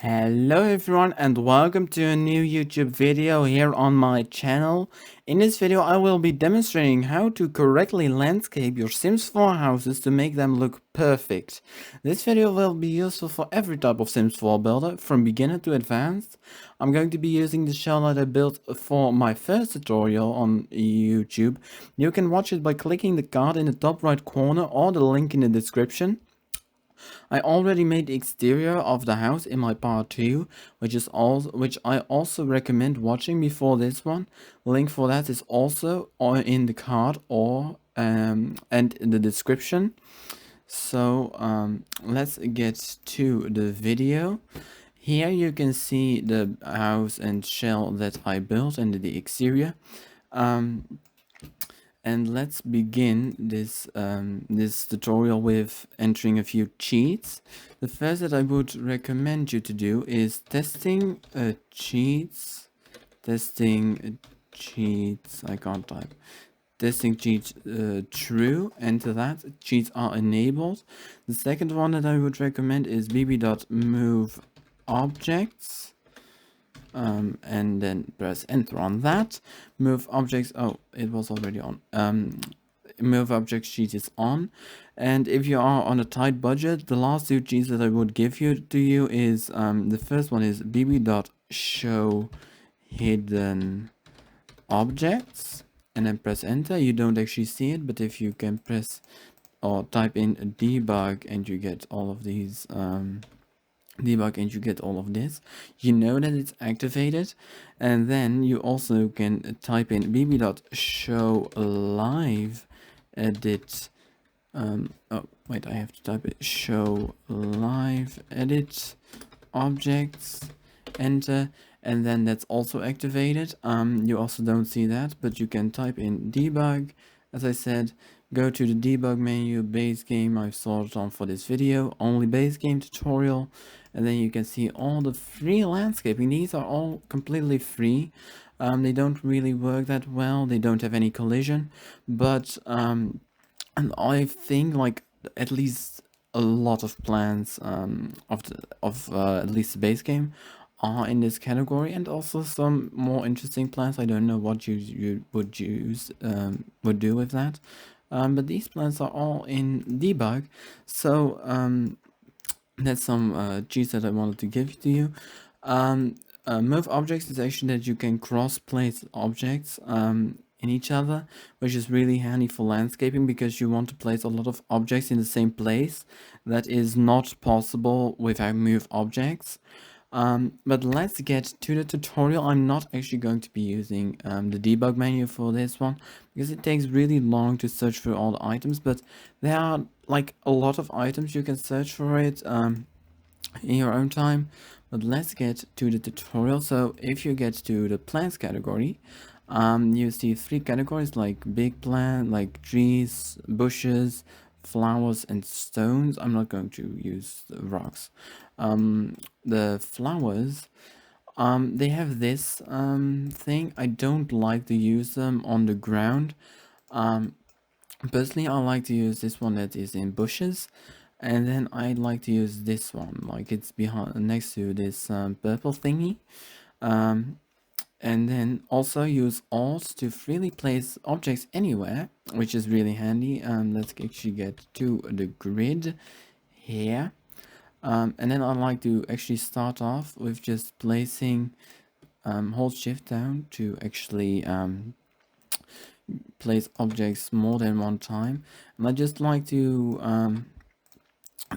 Hello everyone and welcome to a new YouTube video here on my channel. In this video I will be demonstrating how to correctly landscape your Sims 4 houses to make them look perfect. This video will be useful for every type of Sims 4 builder, from beginner to advanced. I'm going to be using the shell that I built for my first tutorial on YouTube. You can watch it by clicking the card in the top right corner or the link in the description. I already made the exterior of the house in my part 2, which I also recommend watching before this one. Link for that is also in the card or and in the description. So let's get to the video. Here you can see the house and shell that I built and the exterior. And let's begin this tutorial with entering a few cheats. The first that I would recommend you to do is testing cheats. I can't type. Testing cheats true. Enter that. Cheats are enabled. The second one that I would recommend is bb.move objects. And then press enter on that. Move objects, oh, it was already on. Move object sheet is on. And if you are on a tight budget, the last two cheats that I would give to you is the first one is bb.show hidden objects, and then press enter. You don't actually see it, but if you can press or type in debug and you get all of these you know that it's activated. And then you also can type in bb.show live edit. Oh wait, I have to type it. Show live edit objects, enter, and then that's also activated. You also don't see that, but you can type in debug. As I said, go to the debug menu, base game. I've sorted on for this video, only base game tutorial, and then you can see all the free landscaping. These are all completely free. They don't really work that well. They don't have any collision, but and I think like at least a lot of plans of at least the base game are in this category, and also some more interesting plans. I don't know what you would do with that, but these plans are all in debug. So that's some cheats that I wanted to give to you. Move objects is actually that you can cross place objects in each other, which is really handy for landscaping because you want to place a lot of objects in the same place. That is not possible without move objects. But let's get to the tutorial. I'm not actually going to be using the debug menu for this one because it takes really long to search for all the items, but there are like a lot of items you can search for it in your own time. But let's get to the tutorial. So if you get to the plants category, you see three categories like big plant, like trees, bushes, flowers, and stones. I'm not going to use the rocks. The flowers, they have this thing. I don't like to use them on the ground. Personally, I like to use this one that is in bushes, and then I like to use this one, like it's behind next to this purple thingy. And then also use alt to freely place objects anywhere, which is really handy. Let's actually get to the grid here. And then I like to actually start off with just placing, hold shift down to actually place objects more than one time. And I just like to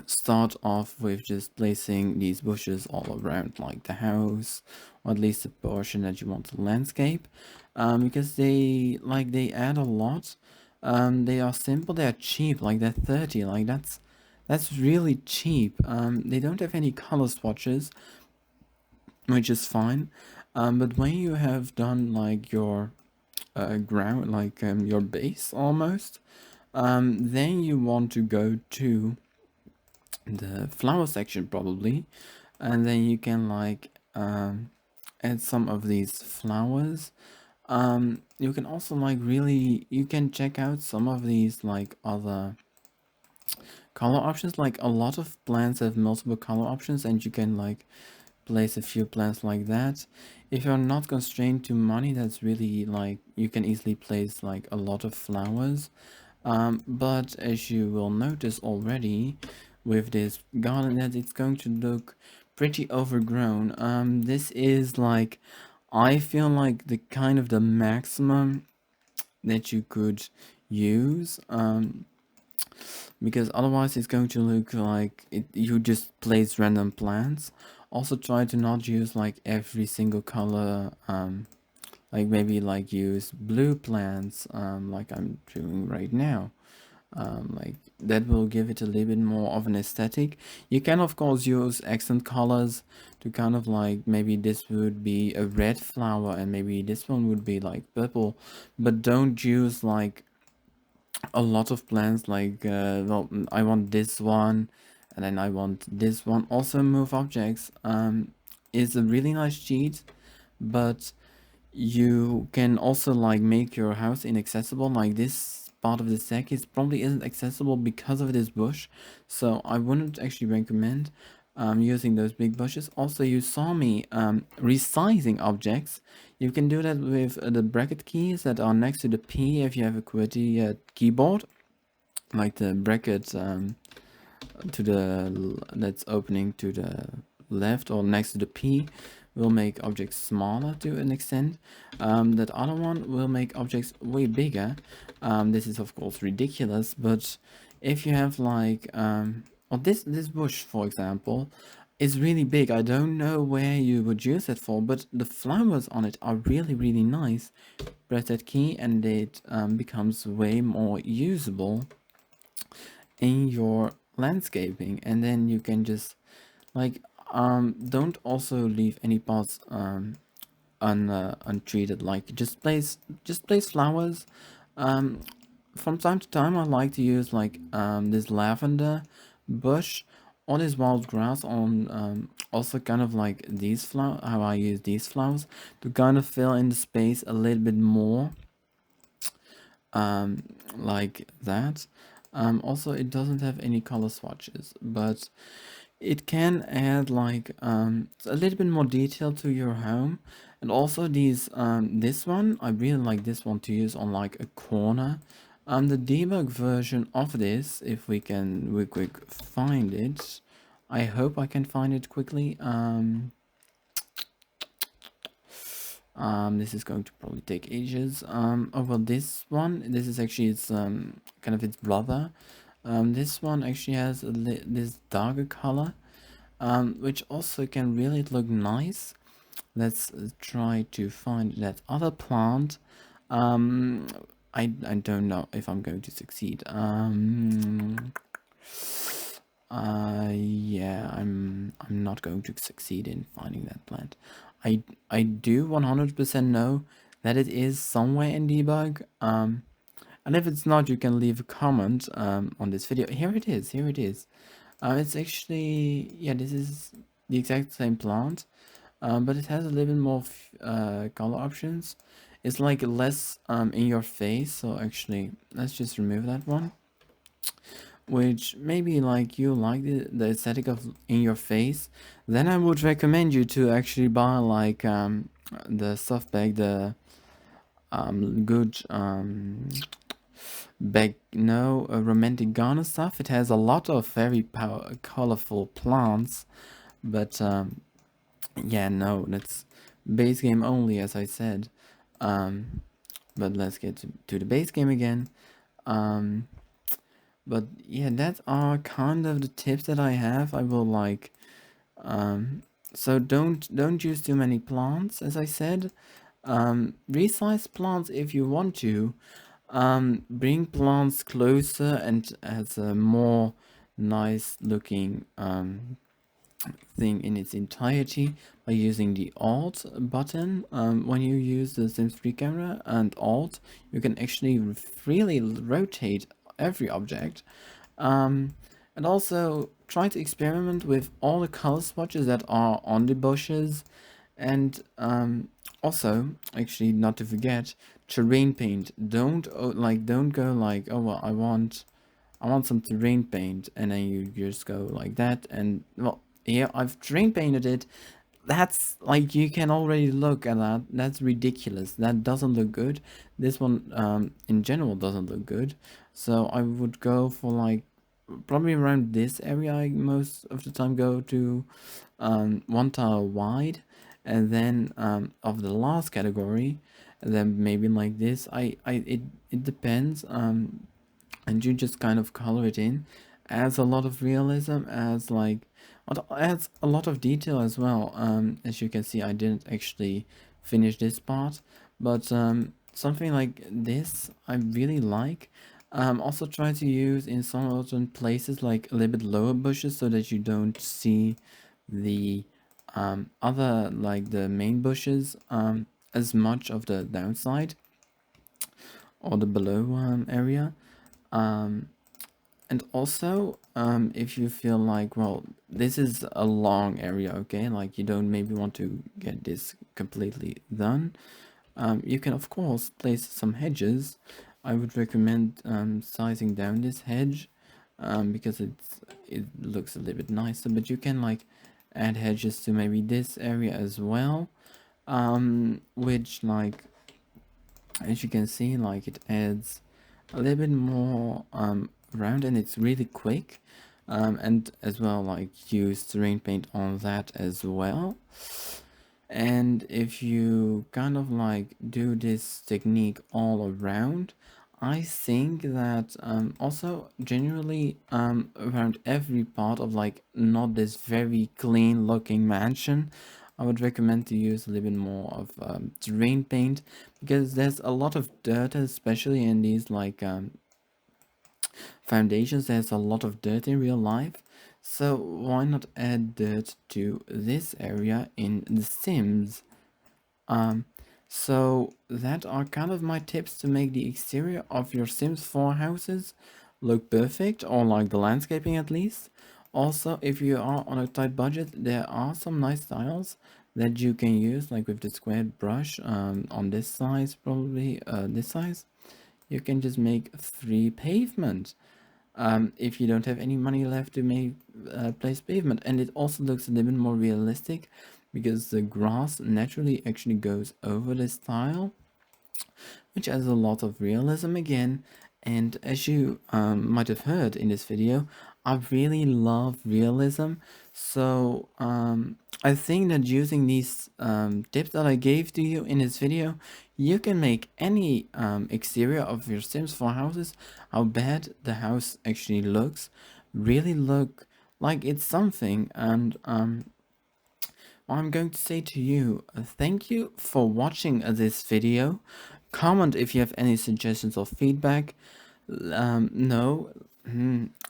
start off with just placing these bushes all around like the house, or at least the portion that you want to landscape, because they add a lot. They are simple, they are cheap, like they're 30, like that's really cheap. They don't have any color swatches, which is fine. But when you have done like your ground, like your base almost, then you want to go to the flower section probably, and then you can like add some of these flowers. You can also like you can check out some of these like other color options. Like a lot of plants have multiple color options, and you can like place a few plants like that. If you're not constrained to money, that's really like you can easily place like a lot of flowers. But as you will notice already with this garden, that it's going to look pretty overgrown. This is like, I feel like the kind of the maximum that you could use. Because otherwise it's going to look like you just place random plants. Also try to not use like every single color, like maybe like use blue plants, like I'm doing right now. Like that will give it a little bit more of an aesthetic. You can of course use accent colors to kind of like, maybe this would be a red flower and maybe this one would be like purple, but don't use like a lot of plans like well, I want this one and then I want this one. Also move objects is a really nice cheat, but you can also like make your house inaccessible. Like this part of the deck is probably isn't accessible because of this bush, so I wouldn't actually recommend using those big bushes. Also, you saw me resizing objects. You can do that with the bracket keys that are next to the P if you have a QWERTY keyboard, like the bracket to the that's opening to the left or next to the P will make objects smaller to an extent. That other one will make objects way bigger. This is of course ridiculous, but if you have like or this bush for example is really big. I don't know where you would use it for, but the flowers on it are really nice. Press that key and it becomes way more usable in your landscaping, and then you can just like don't also leave any parts untreated. Like just place flowers. From time to time I like to use like this lavender bush or this wild grass on also kind of like these flowers, how I use these flowers to kind of fill in the space a little bit more, like that. Also it doesn't have any color swatches, but it can add like a little bit more detail to your home. And also these this one, I really like this one to use on like a corner. The debug version of this, if we can quick find it, I hope I can find it quickly. This is going to probably take ages. Oh well, this one, this is actually its kind of its brother. This one actually has this darker color, which also can really look nice. Let's try to find that other plant. I don't know if I'm going to succeed. Yeah, I'm not going to succeed in finding that plant. I do 100% know that it is somewhere in debug. And if it's not, you can leave a comment on this video. Here it is. Here it is. It's actually, yeah, this is the exact same plant, but it has a little bit more color options. It's like less in your face. So actually, let's just remove that one. Which maybe like you like the aesthetic of in your face, then I would recommend you to actually buy like the soft bag, the good bag, no, romantic garden stuff. It has a lot of very colorful plants, but yeah, no, that's base game only, as I said. But let's get to the base game again. But yeah, that are kind of the tips that I have. I will like so don't use too many plants, as I said. Resize plants if you want to. Bring plants closer and as a more nice looking thing in its entirety by using the Alt button. When you use the Sims 3 camera and Alt, you can actually freely rotate every object. And also try to experiment with all the color swatches that are on the bushes. And also, actually, not to forget, terrain paint. Don't go like, oh well, I want some terrain paint, and then you just go like that. And well, here I've terrain painted it. that's like, you can already look at that. That's ridiculous. That doesn't look good. This one in general doesn't look good. So I would go for like probably around this area. I most of the time go to one tile wide, and then of the last category, and then maybe like this. It depends. And you just kind of color it in, adds a lot of realism, adds a lot of detail as well. As you can see, I didn't actually finish this part, but something like this I really like. Also try to use in some certain places like a little bit lower bushes, so that you don't see the other, like the main bushes, as much of the downside or the below area. um, and also, if you feel like, well, this is a long area, okay, like you don't maybe want to get this completely done, you can of course place some hedges. I would recommend sizing down this hedge, because it looks a little bit nicer, but you can like add hedges to maybe this area as well, which, like, as you can see, like it adds a little bit more round, and it's really quick. And as well, like, use terrain paint on that as well. And if you kind of like do this technique all around, I think that also generally around every part of like not this very clean looking mansion, I would recommend to use a little bit more of terrain paint, because there's a lot of dirt, especially in these like foundations. There's a lot of dirt in real life, so why not add dirt to this area in The Sims? Um, so that are kind of my tips to make the exterior of your Sims 4 houses look perfect, or like the landscaping at least. Also, if you are on a tight budget, there are some nice styles that you can use, like with the squared brush on this size, probably this size. You can just make 3 pavement. If you don't have any money left to make place pavement, and it also looks a little bit more realistic, because the grass naturally actually goes over this tile, which adds a lot of realism again. And as you might have heard in this video, I really love realism. So I think that using these tips that I gave to you in this video, you can make any exterior of your Sims 4 houses, how bad the house actually looks, really look like it's something. And I'm going to say to you, thank you for watching this video. Comment if you have any suggestions or feedback. No,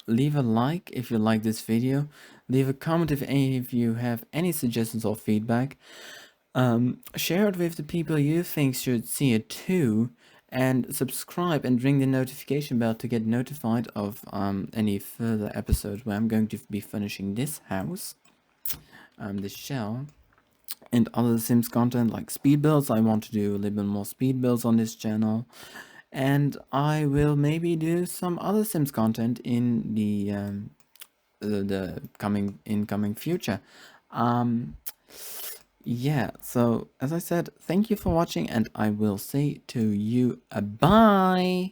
leave a like if you like this video. Leave a comment if any of you have any suggestions or feedback. Share it with the people you think should see it too. And subscribe and ring the notification bell to get notified of any further episodes where I'm going to be finishing this house, this shell, and other Sims content like speed builds. I want to do a little bit more speed builds on this channel, and I will maybe do some other Sims content in the coming incoming future. Yeah, so as I said, thank you for watching, and I will say to you, bye.